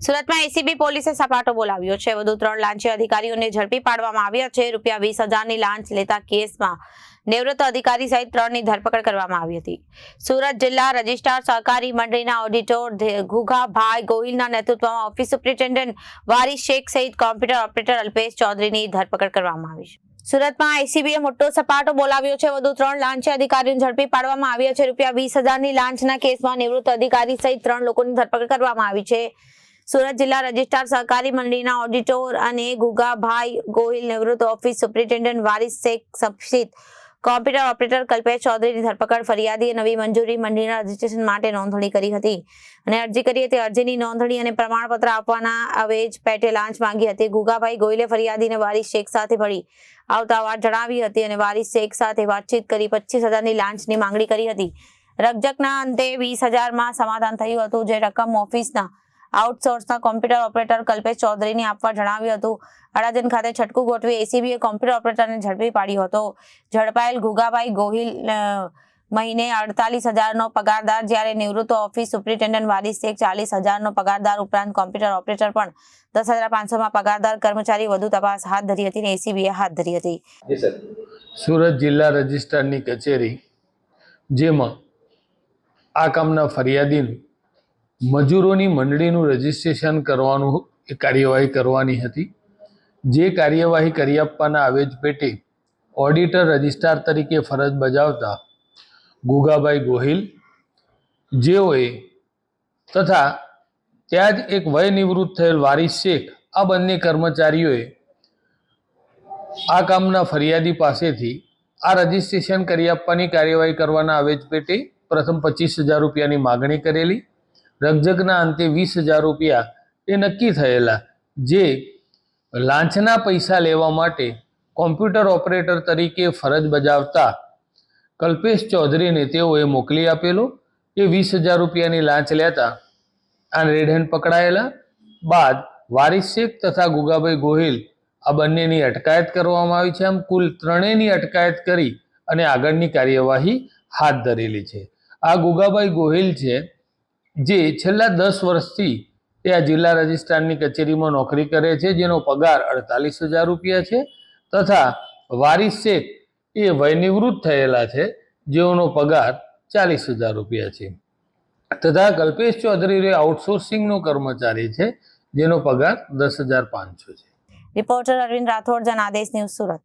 સુરતમાં એસીબી પોલીસે સપાટો બોલાવ્યો છે। વધુ 3 લાંચી અધિકારીઓને ઝડપી પાડવામાં આવ્યા છે। ₹20,000ની લાંચ લેતા કેસમાં નિવૃત્ત અધિકારી સહિત 3ની ધરપકડ કરવામાં આવી હતી। સુરત જિલ્લા રજિસ્ટ્રાર સહકારી મંડળીના ઓડિટર ઘુઘાભાઈ ગોહિલના નેતૃત્વમાં ઓફિસ સુપ્રિન્ટેન્ડન્ટ વારિસ શેખ સહિત કોમ્પ્યુટર ઓપરેટર અલ્પેશ ચૌધરીની ધરપકડ કરવામાં આવી છે। સુરતમાં એસીબીએ મોટો સપાટો બોલાવ્યો છે। વધુ 3 લાંચી અધિકારીઓને ઝડપી પાડવામાં આવ્યા છે। ₹20,000ની લાંચના કેસમાં નિવૃત્ત અધિકારી સહિત 3 લોકોની ધરપકડ કરવામાં આવી છે। સુરત જિલ્લા રજિસ્ટ્રાર સહકારી મંડળીના ઓડિટર અને ઘુઘાભાઈ ગોહિલ નિવૃત્ત ઓફિસ સુપ્રિન્ટેન્ડન્ટ વારિસ શેખ સહિત કોમ્પ્યુટર ઓપરેટર કલ્પેશ ચૌધરીની ધરપકડ ફરિયાદીએ નવી મંજૂરી મંડળીના રજીસ્ટ્રેશન માટે નોંધણી કરી હતી અને અરજી કરી હતી। અરજીની નોંધણી અને પ્રમાણપત્ર આપવાના અવેજ પેટે લાંચ માંગી હતી। ઘુઘાભાઈ ગોહિલે ફરિયાદીને વારિસ શેખ સાથે મળી આવતા વાત જણાવી હતી અને વારિસ શેખ સાથે વાતચીત કરી 25,000ની લાંચની માંગણી કરી હતી। રકઝકના અંતે 20,000માં સમાધાન થયું હતું, જે રકમ ઓફિસના આઉટસોર્સના કોમ્પ્યુટર ઓપરેટર કલ્પેશ ચૌધરીને આપવા જણાવ્યું હતું। અડાજણ ખાતે છટકું ગોઠવી એસીબીએ કોમ્પ્યુટર ઓપરેટરને ઝડપી પાડ્યો હતો। ઝડપાયેલ ઘુઘાભાઈ ગોહિલ મહિને 48,000નો પગારદાર, જ્યારે નિવૃત્ત ઓફિસ સુપ્રિન્ટેન્ડન્ટ વારિસ શેખ 40,000નો પગારદાર ઉપરાંત કોમ્પ્યુટર ઓપરેટર પણ 10,500માં પગારદાર કર્મચારી વધુ તપાસ હાથ ધરી હતી અને એસીબીએ હાથ ધરી હતી। સુરત જિલ્લા રજિસ્ટ્રારની કચેરી, જેમાં આ કામના ફરિયાદીનું મજૂરોની મંડળીનું રજીસ્ટ્રેશન કરવાનું કાર્યવાહી કરવાની હતી, જે કાર્યવાહી કરી આપવાના આવેજ પેટે ઓડિટર રજિસ્ટ્રાર તરીકે ફરજ બજાવતા ઘુઘાભાઈ ગોહિલ જેઓએ તથા ત્યાં જ એક વય નિવૃત્ત થયેલ વારિસ શેખ, આ બંને કર્મચારીઓએ આ કામના ફરિયાદી પાસેથી આ રજીસ્ટ્રેશન કરી આપવાની કાર્યવાહી કરવાના આવેજ પેટે પ્રથમ ₹25,000ની માગણી કરેલી। રકઝકના અંતે ₹20,000 એ નક્કી થયેલા, જે લાંચના પૈસા લેવા માટે કોમ્પ્યુટર ઓપરેટર તરીકે ફરજ બજાવતા કલ્પેશ ચૌધરીને તેઓએ મોકલી આપેલો। એ ₹20,000ની લાંચ લેતા આ રેડ હેન્ડ પકડાયેલા બાદ વારિસ શેખ તથા ઘુઘાભાઈ ગોહિલ આ બંનેની અટકાયત કરવામાં આવી છે। આમ કુલ 3ની અટકાયત કરી અને આગળની કાર્યવાહી હાથ ધરેલી છે। આ ઘુઘાભાઈ ગોહિલ છે, જે છેલ્લા 10 વર્ષથી તે આ જિલ્લા રજિસ્ટ્રારની કચેરીમાં નોકરી કરે છે, જેનો પગાર ₹48,000 છે તથા વારિસ શેખ એ વયનિવૃત્ત થયેલા છે, જેઓનો પગાર ₹40,000 છે તથા કલ્પેશ ચૌધરી આઉટસોર્સિંગનો કર્મચારી છે, જેનો પગાર 10,500 છે। Reporter Arvind Rathod, Janadesh news, Surat.